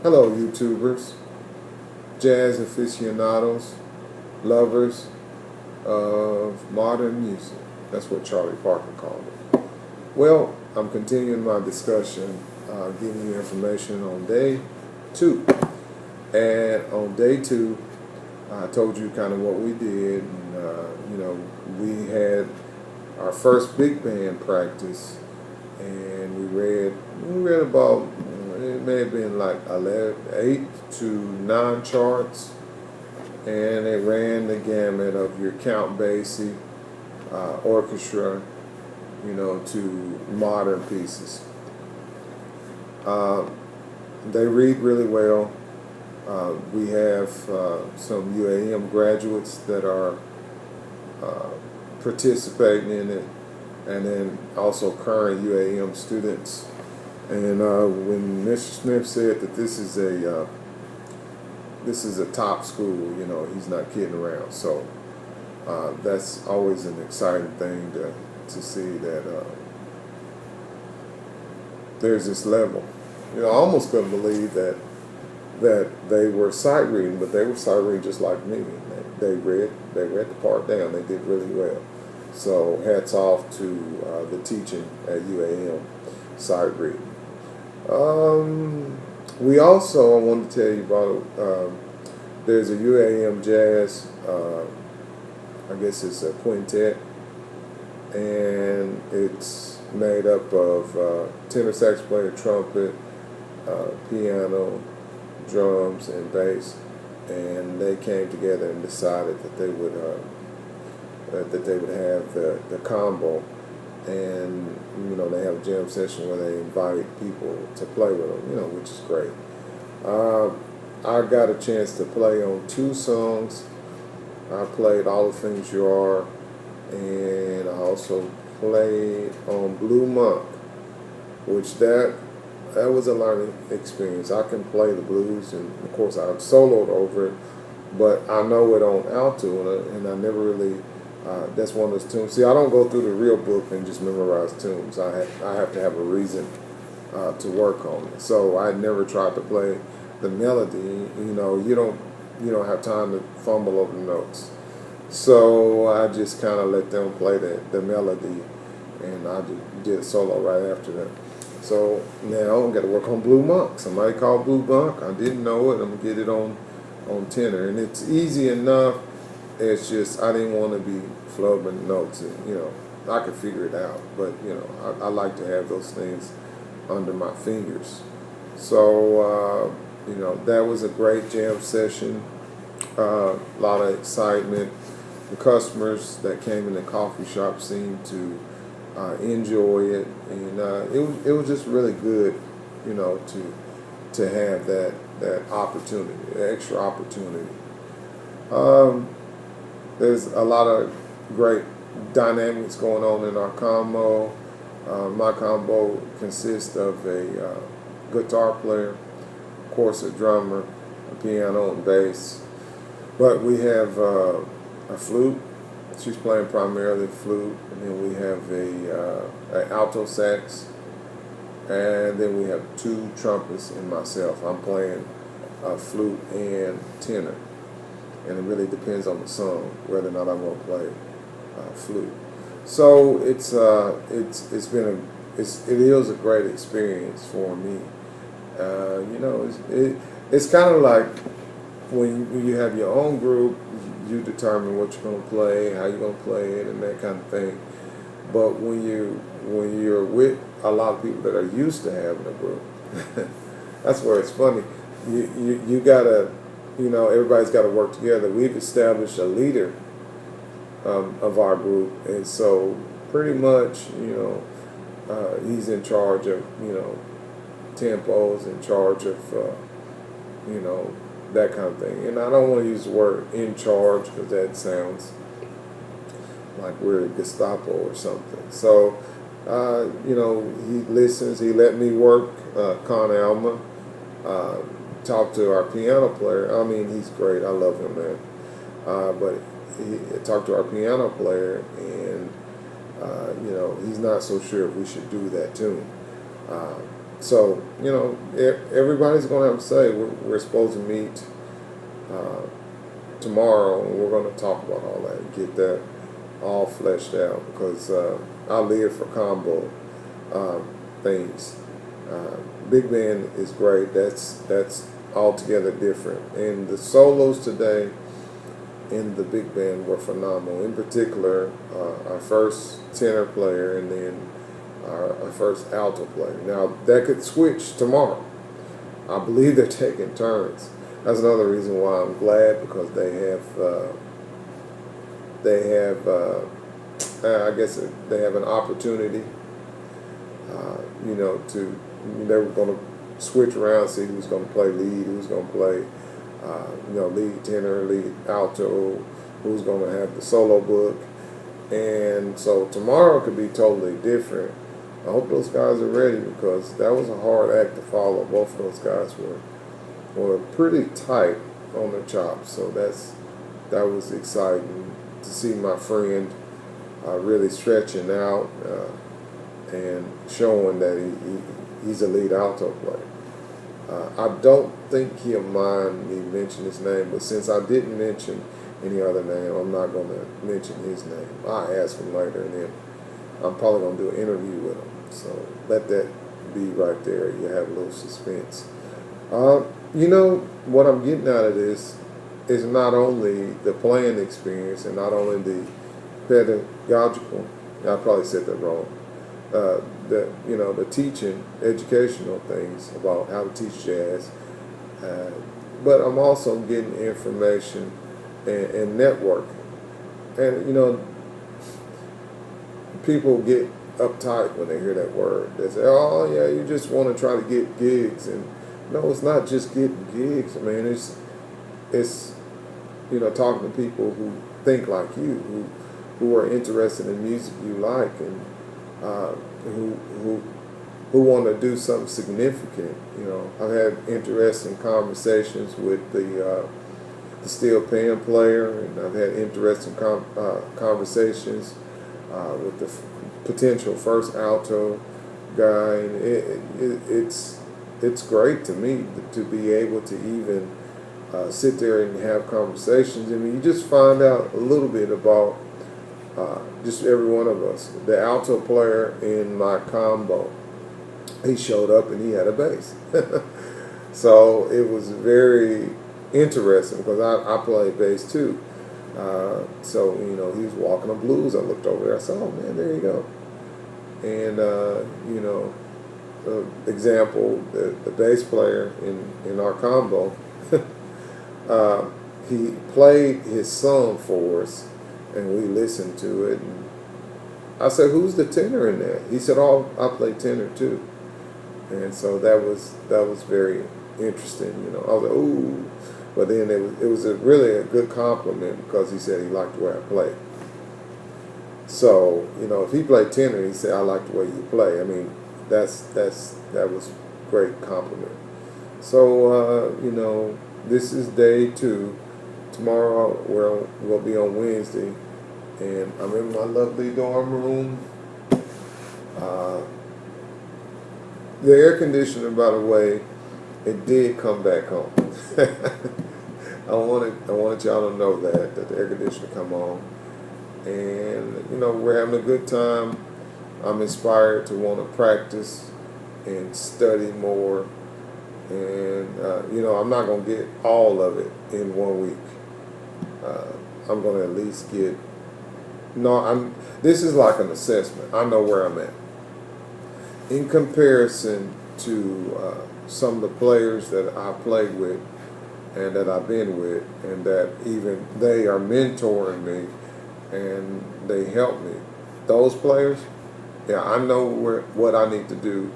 Hello, YouTubers, jazz aficionados, lovers of modern music. That's what Charlie Parker called it. Well, I'm continuing my discussion, giving you information on day two. And on day two, I told you kind of what we did. And, we had our first big band practice, and we read about it may have been like 8 to 9 charts, and it ran the gamut of your Count Basie, orchestra, to modern pieces. Uh, they read really well. We have some UAM graduates that are participating in it, and then also current UAM students. And when Mr. Smith said that this is a top school, he's not kidding around. So that's always an exciting thing to see that there's this level. I almost couldn't believe that they were sight reading, but they were sight reading just like me. They read the part down. They did really well. So hats off to the teaching at UAM, sight reading. We also, I wanted to tell you about, there's a UAM Jazz, I guess it's a quintet, and it's made up of tenor sax player, trumpet, piano, drums, and bass, and they came together and decided that they would have the combo, and they have a jam session where they invite people to play with them, which is great. I got a chance to play on 2 songs. I played All the Things You Are, and I also played on Blue Monk, which that was a learning experience. I can play the blues, and of course I soloed over it, but I know it on alto, and I never really, that's one of those tunes. See, I don't go through the real book and just memorize tunes. I have to have a reason to work on it. So I never tried to play the melody. You don't have time to fumble over the notes. So I just kind of let them play the melody, and I just did a solo right after that. So now I'm got to work on Blue Monk. Somebody called Blue Monk. I didn't know it. I'm gonna get it on tenor, and it's easy enough. It's just I didn't want to be flubbing notes, and I could figure it out. But I like to have those things under my fingers. So that was a great jam session. A lot of excitement. The customers that came in the coffee shop seemed to enjoy it, and it was just really good, to have that opportunity, extra opportunity. There's a lot of great dynamics going on in our combo. My combo consists of a guitar player, of course a drummer, a piano, and bass. But we have a flute. She's playing primarily flute, and then we have a alto sax, and then we have 2 trumpets and myself. I'm playing flute and tenor, and it really depends on the song whether or not I'm going to play flute. So it is a great experience for me. It's kind of like when you have your own group, you determine what you're going to play, how you're going to play it, and that kind of thing. But when you're with a lot of people that are used to having a group, that's where it's funny. You gotta, everybody's got to work together. We've established a leader of our group, and so pretty much, he's in charge of, tempos, in charge of, that kind of thing. And I don't want to use the word in charge because that sounds like we're Gestapo or something. So, he listens. He let me work Con Alma, talk to our piano player. I mean, he's great. I love him, man. But he talked to our piano player, and he's not so sure if we should do that tune. So, everybody's going to have to say we're supposed to meet uh, tomorrow, and we're going to talk about all that and get that all fleshed out, because I live for combo um, things. Uh, Big band is great. That's altogether different. And the solos today in the big band were phenomenal. In particular, our first tenor player and then our first alto player. Now that could switch tomorrow. I believe they're taking turns. That's another reason why I'm glad, because I guess they have an opportunity. They were going to switch around, see who's going to play lead, who's going to play, lead tenor, lead alto, who's going to have the solo book. And so tomorrow could be totally different. I hope those guys are ready, because that was a hard act to follow. Both of those guys were pretty tight on their chops. So that was exciting to see my friend really stretching out and showing that he's a lead alto player. I don't think he'll mind me mentioning his name, but since I didn't mention any other name, I'm not going to mention his name. I'll ask him later, and then I'm probably going to do an interview with him. So let that be right there. You have a little suspense. What I'm getting out of this is not only the playing experience and not only the pedagogical, I probably said that wrong, the teaching, educational things about how to teach jazz, but I'm also getting information and networking. And people get uptight when they hear that word. They say, "Oh yeah, you just want to try to get gigs." And no, it's not just getting gigs. I mean, it's talking to people who think like you, who are interested in music you like, and who want to do something significant. I've had interesting conversations with the steel pan player, and I've had interesting conversations with the potential first alto guy, and it's great to me to be able to even sit there and have conversations. I mean, you just find out a little bit about just every one of us. The alto player in my combo, he showed up and he had a bass. So it was very interesting, because I play bass too. So he was walking on blues. I looked over there. I said, "Oh man, there you go." And example, the bass player in our combo, he played his song for us, and we listened to it. And I said, "Who's the tenor in there?" He said, "Oh, I play tenor too." And so that was very interesting. I was like, "Ooh," but then it was really a good compliment, because he said he liked the way I played. So if he played tenor, he said, "I like the way you play." I mean, that was great compliment. So this is day 2. Tomorrow we'll be on Wednesday, and I'm in my lovely dorm room. The air conditioner, by the way, it did come back on. I wanted y'all to know that the air conditioner come on, and we're having a good time. I'm inspired to want to practice and study more, and I'm not gonna get all of it in 1 week. I'm gonna at least get. No, This is like an assessment. I know where I'm at in comparison to some of the players that I played with and that I've been with, and that even they are mentoring me and they help me. Those players, yeah, I know what I need to do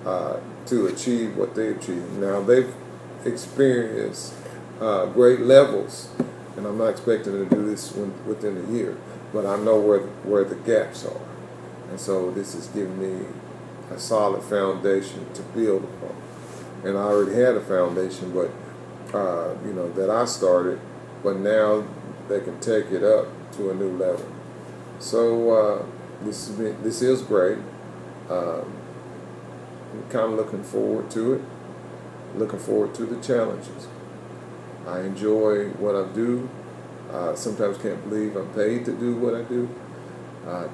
to achieve what they achieve. Now they've experienced great levels, and I'm not expecting to do this within a year, but I know where the gaps are, and so this is giving me a solid foundation to build upon. And I already had a foundation, but that I started, but now they can take it up to a new level. So this is great. kind of looking forward to it, looking forward to the challenges. I enjoy what I do. Sometimes can't believe I'm paid to do what I do,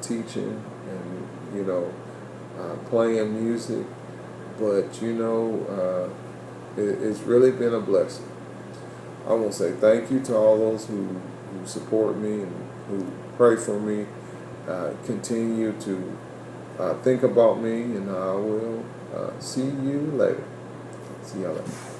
teaching and playing music. But it's really been a blessing. I want to say thank you to all those who support me and who pray for me. Continue to think about me, and I will see you later. See y'all later.